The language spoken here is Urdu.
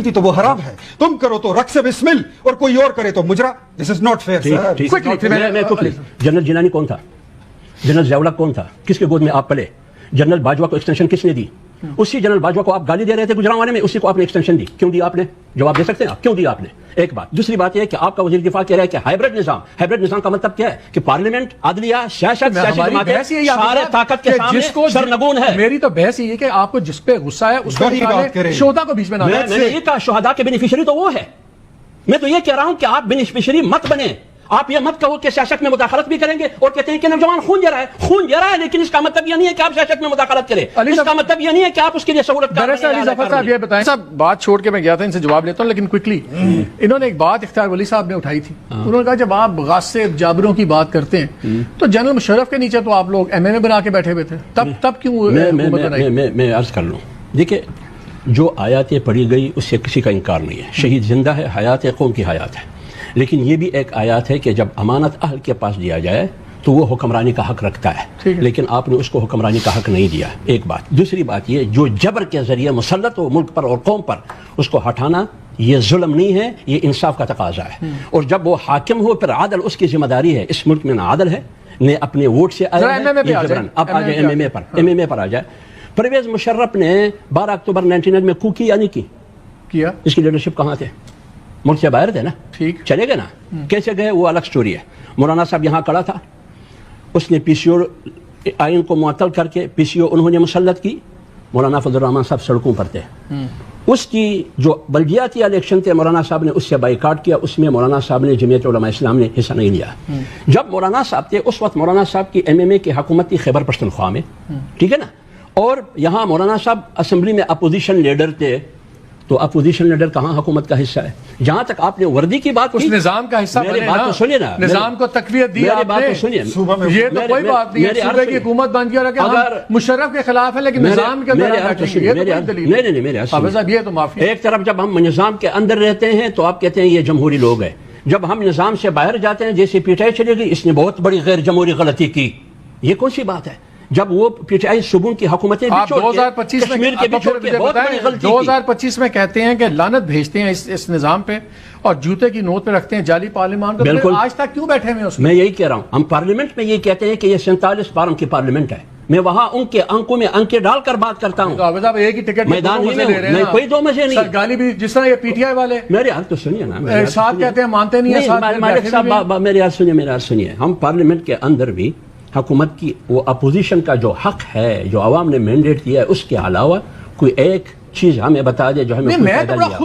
تھی تو وہ حرام ہے، تم کرو تو رقص بسمل اور کوئی اور کرے تو مجرا. This is not fair. General Jilani کون تھا؟ جنرل ضیاء الحق کون تھا؟ کس کے گود میں آپ پلے؟ جنرل باجوہ کو ایکسٹینشن کس نے دی؟ اسی جنرل باجوہ کو آپ گالی دے رہے تھے گجرانوانے میں، اسی کو آپ نے ایکسٹینشن دی. کیوں دی آپ نے؟ جواب دے سکتے ہیں آپ کیوں دی آپ نے؟ ایک بات. دوسری بات یہ ہے کہ آپ کا وزیر دفاع کہہ رہا ہے کہ ہائبرڈ نظام کا مطلب کیا ہے؟ کہ پارلیمنٹ، عدلیہ، سیاست، سیاسی جماعتیں سارے طاقت کے سامنے سرنگون ہے. میری تو بحث یہ ہے کہ آپ کو جس پہ غصہ ہے اس کو نکالیں، شہداء کو بیچ میں نہ لائیں. میں نے یہ کہا شہداء کے بینیفیشری تو وہ ہے. میں تو یہ کہہ رہا ہوں کہ آپ بینیفیشری مت بنے. آپ یہ مت کہو کہ سیاست میں مداخلت بھی کریں گے اور کہتے ہیں کہ نوجوان خون جرا ہے، لیکن اس کا مطلب یہ نہیں ہے کہ آپ سیاست میں مداخلت کریں. اس کا مطلب یہ نہیں ہے کہ آپ اس کے لیے سہولت کریں. علی ظفر صاحب یہ بتائیں صاحب، بات چھوڑ کے میں گیا تھا، ان سے جواب لیتا ہوں لیکن کوئکلی. انہوں نے ایک بات اختیار ولی صاحب نے اٹھائی تھی. انہوں نے کہا جب آپ غاصب جابروں کی بات کرتے ہیں تو جنرل مشرف کے نیچے تو آپ لوگ ایم ایم اے بنا کے بیٹھے ہوئے تھے، تب کیوں؟ میں عرض کر لوں، دیکھیں جو آیاتیں پڑھی گئی اس سے کسی کا انکار نہیں ہے. شہید زندہ ہے، حیات قوم کی حیات ہے. لیکن یہ بھی ایک آیات ہے کہ جب امانت اہل کے پاس دیا جائے تو وہ حکمرانی کا حق رکھتا ہے، لیکن آپ نے اس کو حکمرانی کا حق نہیں دیا. ایک بات. دوسری بات یہ جو جبر کے ذریعے مسلط ہو ملک پر اور قوم پر، اس کو ہٹانا یہ ظلم نہیں ہے، یہ انصاف کا تقاضا ہے. اور جب وہ حاکم ہو پھر عادل اس کی ذمہ داری ہے. اس ملک میں نہ عادل ہے نہ اپنے ووٹ سے آیا ہے. اب آ جائے ایم ایم اے پر آ جائے. پرویز مشرف نے 12 اکتوبر 1999 میں کو کی یا نہیں کیا؟ اس کی لیڈرشپ کہاں تھے؟ ملک سے باہر تھے نا. ٹھیک چلے گئے نا. کیسے گئے وہ الگ سٹوری ہے. مولانا صاحب یہاں کھڑا تھا، اس نے پی سی او آئین کو معطل کر کے پی سی او انہوں نے مسلط کی. مولانا فضل الرحمان صاحب سڑکوں پر تھے. اس کی جو بلدیاتی الیکشن تھے مولانا صاحب نے اس سے بائیکاٹ کیا. اس میں مولانا صاحب نے جمعیت علماء اسلام نے حصہ نہیں لیا. جب مولانا صاحب تھے اس وقت مولانا صاحب کی ایم ایم اے کی حکومت تھی خیبر پختونخوا میں، ٹھیک ہے نا. اور یہاں مولانا صاحب اسمبلی میں اپوزیشن لیڈر تھے. تو اپوزیشن لیڈر کہاں حکومت کا حصہ ہے؟ جہاں تک آپ نے وردی کی بات اس نظام کا حصہ بنے بات تو سنیے نا، نظام کو تقویت دی آپ نے. یہ تو کوئی بات نہیں ہے صوبے کی حکومت بن گیا کہ ہم مشرف کے خلاف ہے لیکن نظام کے اندر یہ تو معافی. ایک طرف جب ہم نظام کے اندر رہتے ہیں تو آپ کہتے ہیں یہ جمہوری لوگ ہیں. جب ہم نظام سے باہر جاتے ہیں جیسے پی ٹی آئی چلے گئی، اس نے بہت بڑی غیر جمہوری غلطی کی. یہ کون سی بات ہے؟ جب وہ پی ٹی آئی صوبوں کی حکومتیں 2025 میں کہتے ہیں کہ لعنت بھیجتے ہیں اس نظام پہ اور جوتے کی نوٹ پہ رکھتے ہیں جعلی پارلیمان کو، آج تک کیوں بیٹھے ہوئے اس میں؟ میں یہی کہہ رہا ہوں، ہم پارلیمنٹ میں یہ کہتے ہیں کہ یہ 47 فارم کی پارلیمنٹ ہے. میں وہاں ان کے انکوں میں انکے ڈال کر بات کرتا ہوں. صاحب ایک ہی ٹکٹ میدان میں کوئی دو مزے نہیں. گالی بھی جس طرح یہ پی ٹی آئی والے میرے حال تو سنیے نا، ساتھ کہتے ہیں مانتے نہیں ہیں. میرے حال سنیے. ہم پارلیمنٹ کے اندر بھی حکومت کی وہ اپوزیشن کا جو حق ہے جو عوام نے مینڈیٹ دیا ہے اس کے علاوہ کوئی ایک چیز ہمیں بتا دے جو ہمیں